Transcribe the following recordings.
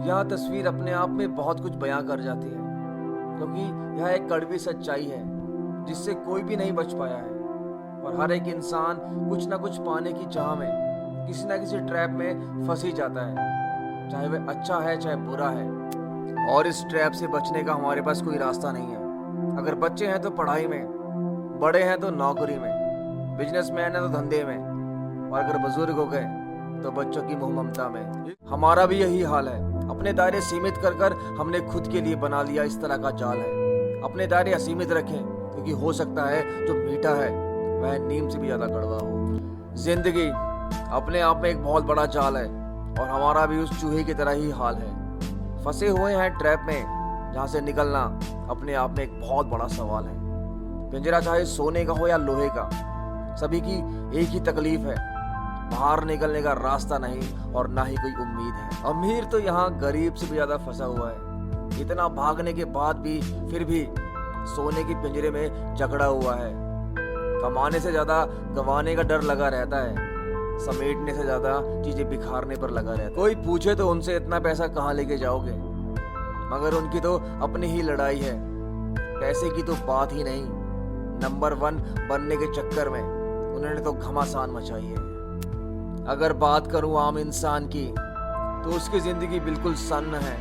यह तस्वीर अपने आप में बहुत कुछ बयां कर जाती है, क्योंकि यह एक कड़वी सच्चाई है जिससे कोई भी नहीं बच पाया है। और हर एक इंसान कुछ ना कुछ पाने की चाह में किसी ना किसी ट्रैप में फंस ही जाता है, चाहे वह अच्छा है चाहे बुरा है। और इस ट्रैप से बचने का हमारे पास कोई रास्ता नहीं है। अगर बच्चे हैं तो पढ़ाई में, बड़े हैं तो नौकरी में, बिजनेसमैन है तो धंधे में, और अगर बुजुर्ग हो गए तो बच्चों की मोह ममता में। हमारा भी यही हाल है। अपने दायरे सीमित कर कर हमने खुद के लिए बना लिया इस तरह का जाल है। अपने दायरे असीमित रखें, क्योंकि हो सकता है जो मीठा है वह नीम से भी ज्यादा कड़वा हो। जिंदगी अपने आप में एक बहुत बड़ा जाल है, और हमारा भी उस चूहे की तरह ही हाल है। फंसे हुए हैं ट्रैप में जहाँ से निकलना अपने आप में एक बहुत बड़ा सवाल है। पिंजरा चाहे सोने का हो या लोहे का, सभी की एक ही तकलीफ है, बाहर निकलने का रास्ता नहीं और ना ही कोई उम्मीद है। अमीर तो यहाँ गरीब से भी ज्यादा फंसा हुआ है। इतना भागने के बाद भी फिर भी सोने के पिंजरे में जकड़ा हुआ है। कमाने से ज्यादा गंवाने का डर लगा रहता है, समेटने से ज्यादा चीजें बिखारने पर लगा रहता है। कोई पूछे तो उनसे इतना पैसा कहाँ लेके जाओगे, मगर उनकी तो अपनी ही लड़ाई है। पैसे की तो बात ही नहीं, नंबर 1 बनने के चक्कर में उन्होंने तो घमासान मचाई है। अगर बात करूं आम इंसान की तो उसकी जिंदगी बिल्कुल सन्न है।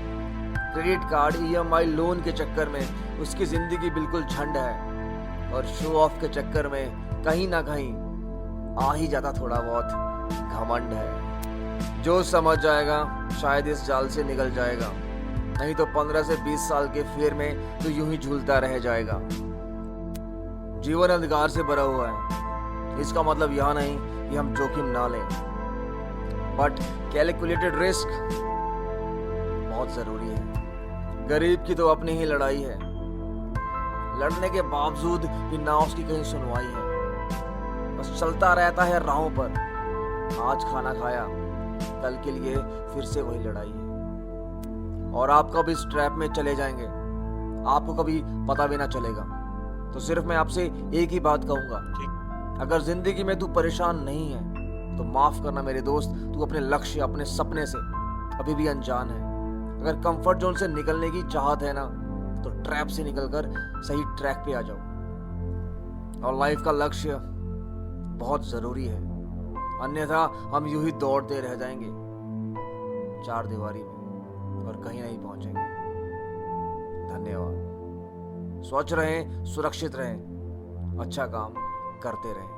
क्रेडिट कार्ड, EMI, लोन के चक्कर में उसकी जिंदगी बिल्कुल झंड है, और शो ऑफ के चक्कर में कहीं ना कहीं आ ही जाता थोड़ा बहुत घमंड है। जो समझ जाएगा शायद इस जाल से निकल जाएगा, नहीं तो 15 से 20 साल के फेर में तो यूं ही झूलता रह जाएगा। जीवन अंधकार से भरा हुआ है, इसका मतलब यह नहीं कि हम जोखिम ना लें, बट कैलकुलेटेड रिस्क बहुत जरूरी है। गरीब की तो अपनी ही लड़ाई है, लड़ने के बावजूद भी ना उसकी कहीं सुनवाई है। बस चलता रहता है राहों पर, आज खाना खाया कल के लिए फिर से वही लड़ाई है। और आप कब इस ट्रैप में चले जाएंगे आपको कभी पता भी ना चलेगा। तो सिर्फ मैं आपसे एक ही बात कहूंगा, अगर जिंदगी में तू परेशान नहीं है तो माफ करना मेरे दोस्त, तू अपने लक्ष्य, अपने सपने से अभी भी अनजान है। अगर कंफर्ट जोन से निकलने की चाहत है ना, तो ट्रैप से निकलकर सही ट्रैक पे आ जाओ। और लाइफ का लक्ष्य बहुत जरूरी है, अन्यथा हम यूं ही दौड़ते रह जाएंगे चार दीवारी में और कहीं नहीं पहुंचेंगे। धन्यवाद। स्वच्छ रहें, सुरक्षित रहें, अच्छा काम करते रहें।